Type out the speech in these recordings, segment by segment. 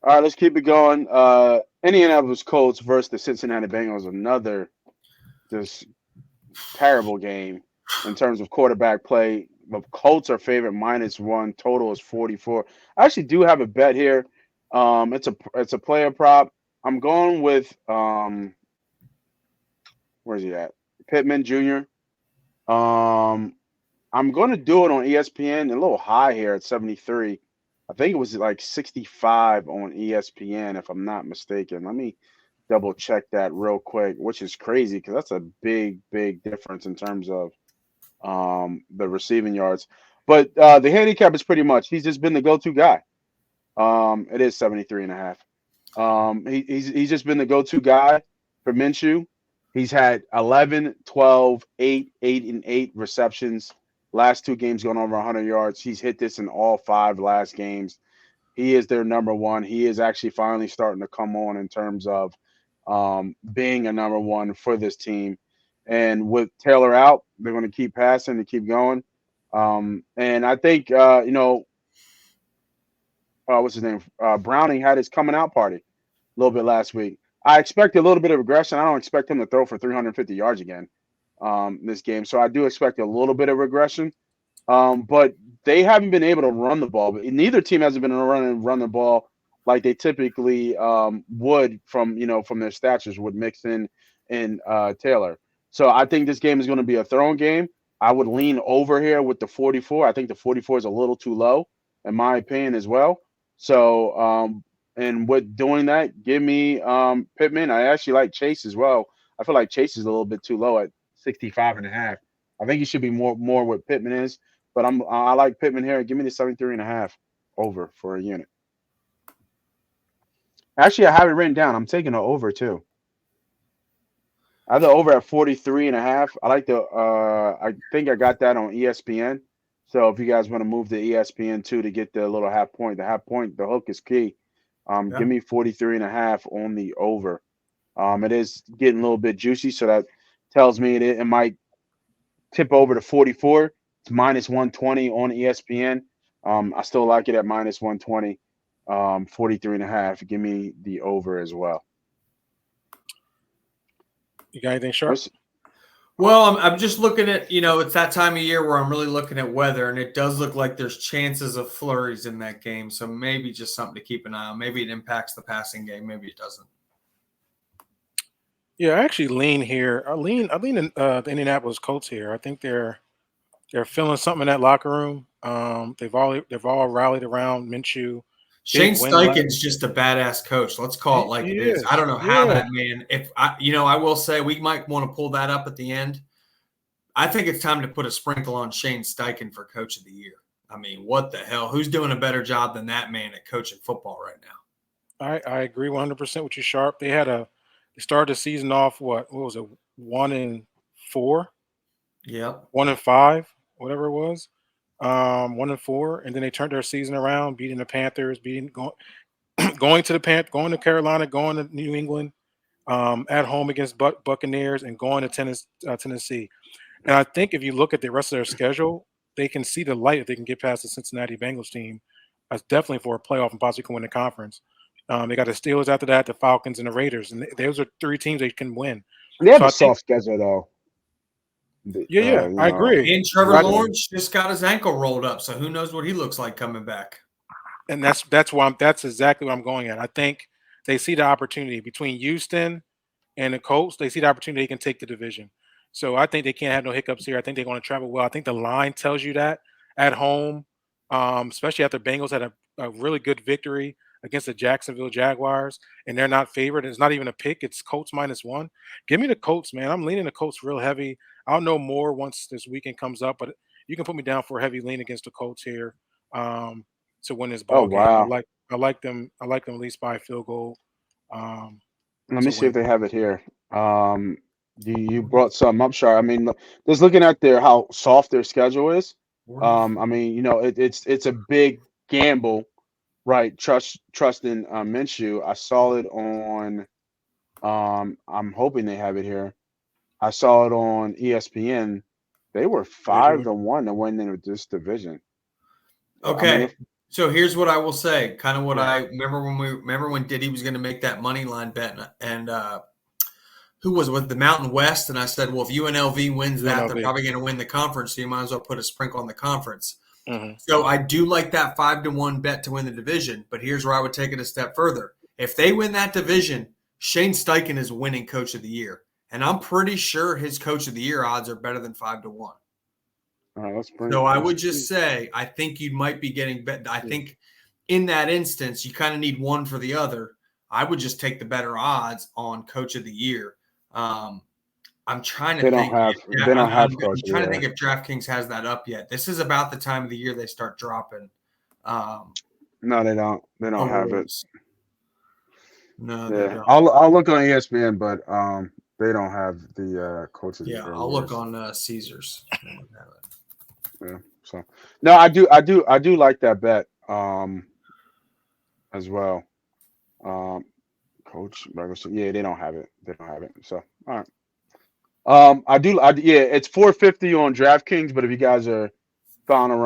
All right, let's keep it going. Indianapolis Colts versus the Cincinnati Bengals. Another just terrible game in terms of quarterback play. The Colts are favorite -1. Total is 44. I actually do have a bet here. It's a player prop. I'm going with where's he at? Pittman Jr. Um, I'm going to do it on ESPN. A little high here at 73. I think it was like 65 on ESPN, if I'm not mistaken. Let me double check that real quick, which is crazy because that's a big, big difference in terms of the receiving yards. But the handicap is pretty much he's just been the go-to guy. It is 73 and a half. He's just been the go-to guy for Minshew. He's had 11, 12, 8, 8, and 8 receptions. Last two games going over 100 yards. He's hit this in all five last games. He is their number one. He is actually finally starting to come on in terms of being a number one for this team. And with Taylor out, they're going to keep passing and keep going. And I think, what's his name? Browning had his coming out party a little bit last week. I expect a little bit of regression. I don't expect him to throw for 350 yards again this game. So I do expect a little bit of regression. But they haven't been able to run the ball. But neither team hasn't been able to run the ball like they typically would from their statures would mix in Taylor. So I think this game is going to be a throwing game. I would lean over here with the 44. I think the 44 is a little too low, in my opinion, as well. So and with doing that, give me Pittman. I actually like Chase as well. I feel like Chase is a little bit too low at 65 and a half. I think he should be more what Pittman is. But I like Pittman here. Give me the 73 and a half over for a unit. Actually, I have it written down. I'm taking the over too. I have the over at 43 and a half. I like the I think I got that on ESPN. So if you guys want to move to ESPN too to get the little half point, the hook is key. Give Yeah. me 43 and a half on the over. It is getting a little bit juicy, so that tells me it might tip over to 44. It's -120 on ESPN. I still like it at -120, 43 and a half. Give me the over as well. You got anything sharp? What's Well, I'm just looking at, it's that time of year where I'm really looking at weather, and it does look like there's chances of flurries in that game. So maybe just something to keep an eye on. Maybe it impacts the passing game. Maybe it doesn't. Yeah, I actually lean here. I lean in the Indianapolis Colts here. I think they're feeling something in that locker room. They've all rallied around Minshew. Big Shane win. Steichen's just a badass coach. Let's call it like He it is. I is. don't know how Yeah. that man, if I will say we might want to pull that up at the end. I think it's time to put a sprinkle on Shane Steichen for coach of the year. I mean, what the hell? Who's doing a better job than that man at coaching football right now? I agree 100% with you, Sharp. They started the season off what was it, 1-4, Yep. 1-5, whatever it was, 1-4, and then they turned their season around, beating the Panthers, beating going to going to Carolina, going to New England, at home against Buccaneers, and going to Tennessee. And I think if you look at the rest of their schedule, they can see the light if they can get past the Cincinnati Bengals team. That's definitely for a playoff and possibly can win the conference. They got the Steelers after that, the Falcons, and the Raiders, and those are three teams they can win. They have So a I think, soft schedule though. yeah, yeah, You I know, agree. And Trevor I, Lawrence just got his ankle rolled up, so who knows what he looks like coming back. and that's exactly what I'm going at. I think they see the opportunity between Houston and the Colts. They see the opportunity they can take the division. So I think they can't have no hiccups here. I think they're going to travel well. I think the line tells you that at home, especially after Bengals had a really good victory against the Jacksonville Jaguars, and they're not favored. It's not even a pick. It's Colts -1. Give me the Colts, man. I'm leaning the Colts real heavy. I'll know more once this weekend comes up, but you can put me down for a heavy lean against the Colts here, to win this oh ball game. I wow. like I like them. I like them at least by a field goal, um, Let me to see if win. they have it here. Um, you brought something up, Shar. I mean, just looking at their how soft their schedule is. I mean, it's a big gamble, right? Trusting Minshew. I saw it on. I'm hoping they have it here. I saw it on ESPN. They were They do. 5-1 to win in this division. I mean, Okay. So here's what I will say. Kind of what I remember when Diddy was going to make that money line bet, and who was with the Mountain West, and I said, well, if UNLV wins that, they're probably going to win the conference, so you might as well put a sprinkle on the conference. Mm-hmm. So I do like that 5-1 bet to win the division, but here's where I would take it a step further. If they win that division, Shane Steichen is winning Coach of the Year, and I'm pretty sure his Coach of the Year odds are better than 5-1. So I would just say I think you might be getting bet. I think in that instance, you kind of need one for the other. I would just take the better odds on Coach of the Year. I'm trying to think. They don't have. I'm trying to think if DraftKings has that up yet. This is about the time of the year they start dropping. No, they don't. They don't have it. No, they don't. I'll look on ESPN, but they don't have the Coach of the Year. Yeah, I'll look on Caesars. Yeah. So no, I do like that bet as well. Coach, yeah, they don't have it. They don't have it. So all right. It's 450 on DraftKings, but if you guys are following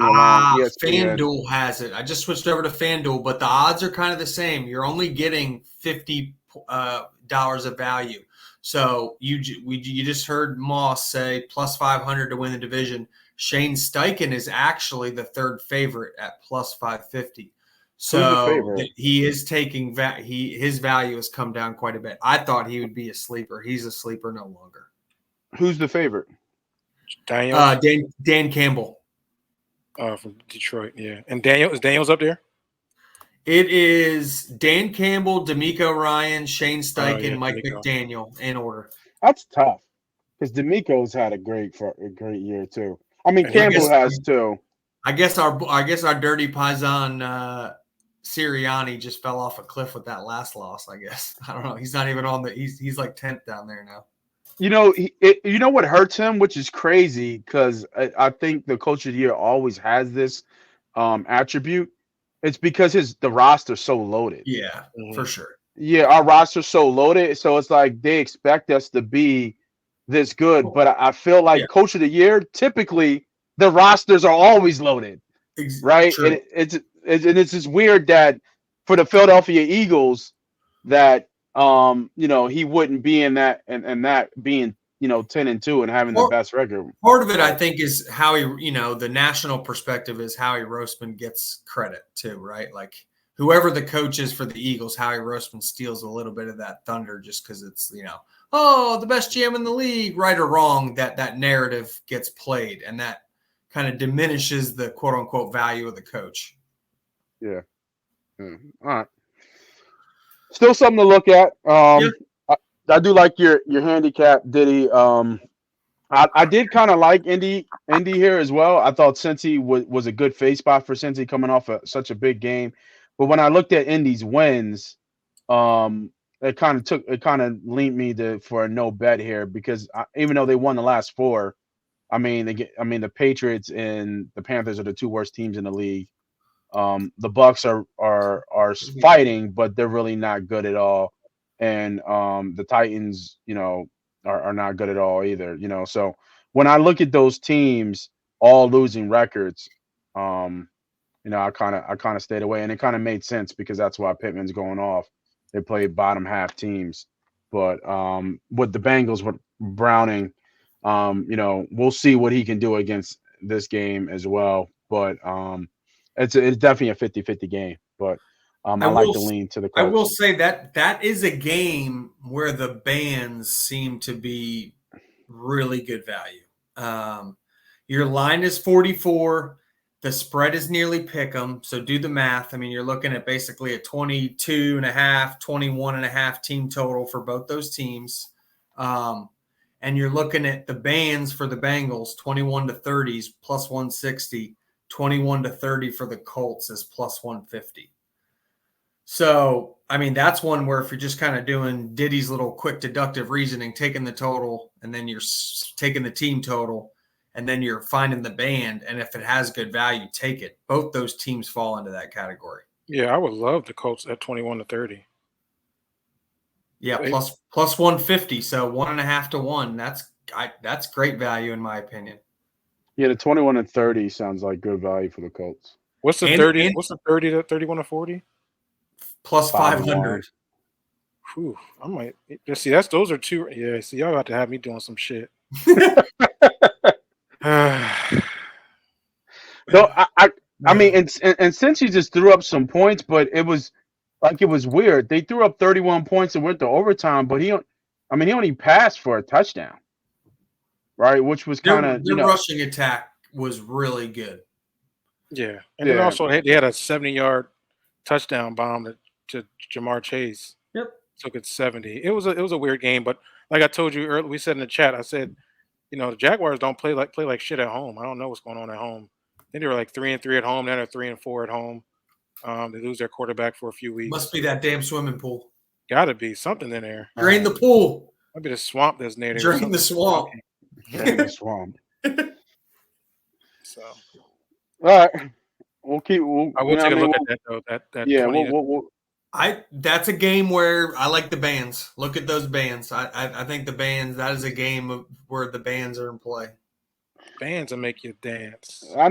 along ESPN, FanDuel has it. I just switched over to FanDuel, but the odds are kind of the same. You're only getting $50 of value. So you just heard Moss say plus 500 to win the division. Shane Steichen is actually the third favorite at plus 550. So he is taking his value has come down quite a bit. I thought he would be a sleeper. He's a sleeper no longer. Who's the favorite? Dan Campbell. From Detroit, yeah. And Daniel's up there? It is Dan Campbell, D'Amico Ryan, Shane Steichen, Mike McDaniel in order. That's tough because D'Amico's had a great year too. I mean, Campbell has too. I guess our dirty Paisan Sirianni just fell off a cliff with that last loss. I guess I don't know. He's not even on the. He's like 10th down there now. You know what hurts him, which is crazy because I think the Coach of the Year always has this attribute. It's because the roster's so loaded. Yeah, for sure. Yeah, our roster's so loaded, so it's like they expect us to be this good. But I feel like Coach of the Year, typically the rosters are always loaded, right? And it's just weird that for the Philadelphia Eagles that he wouldn't be in that and that being 10-2 and having the best record. Part of it, I think, is Howie. The national perspective is Howie Roseman gets credit too, right? Like whoever the coach is for the Eagles, Howie Roseman steals a little bit of that thunder just because it's the best GM in the league, right or wrong. That narrative gets played, and that kind of diminishes the quote unquote value of the coach. Yeah. All right. Still something to look at. I do like your handicap, Diddy. I did kind of like Indy here as well. I thought Cincy was a good face spot for Cincy coming off such a big game. But when I looked at Indy's wins, it kind of leaned me for a no bet here because even though they won the last four, the Patriots and the Panthers are the two worst teams in the league. The Bucks are fighting, but they're really not good at all. And the Titans, are not good at all either. So when I look at those teams all losing records, I kind of stayed away, and it kind of made sense because that's why Pittman's going off. They play bottom half teams, but with the Bengals with Browning, we'll see what he can do against this game as well. But it's definitely a 50-50 game, but I like to lean to the Colts. I will say that is a game where the bands seem to be really good value. Your line is 44. The spread is nearly pick 'em. So do the math. You're looking at basically a 22.5, 21.5 team total for both those teams. And you're looking at the bands for the Bengals, 21-30s plus 160, 21-30 for the Colts is plus 150. So, that's one where if you're just kind of doing Diddy's little quick deductive reasoning, taking the total, and then you're taking the team total, and then you're finding the band, and if it has good value, take it. Both those teams fall into that category. Yeah, I would love the Colts at 21-30. Yeah, plus 150, so 1.5 to 1. That's great value in my opinion. Yeah, the 21-30 sounds like good value for the Colts. What's the 30? What's the 30 to 31 to 40? Plus 500. Whew, I might just see. Those are two. Yeah, see, y'all about to have me doing some shit. No, I mean, and since he just threw up some points, but it was weird. They threw up 31 points and went to overtime, but he only passed for a touchdown, right? Which was kind of their rushing attack was really good. Yeah, and then also they had a 70-yard touchdown bomb to Jamar Chase. Yep, took it 70. It was a weird game, but like I told you earlier, we said in the chat, I said, the Jaguars don't play like shit at home. I don't know what's going on at home. I think they were like 3-3 at home. Now they're 3-4 at home. They lose their quarterback for a few weeks. Must be that damn swimming pool. Got to be something in there. Drain the pool. Might be the swamp that's near there. Drain the swamp. Drain the swamp. So, all right, I will take a look at that though. That yeah, 20 that's a game where I like the bands. Look at those bands. I think the bands, that is a game where the bands are in play. Bands will make you dance.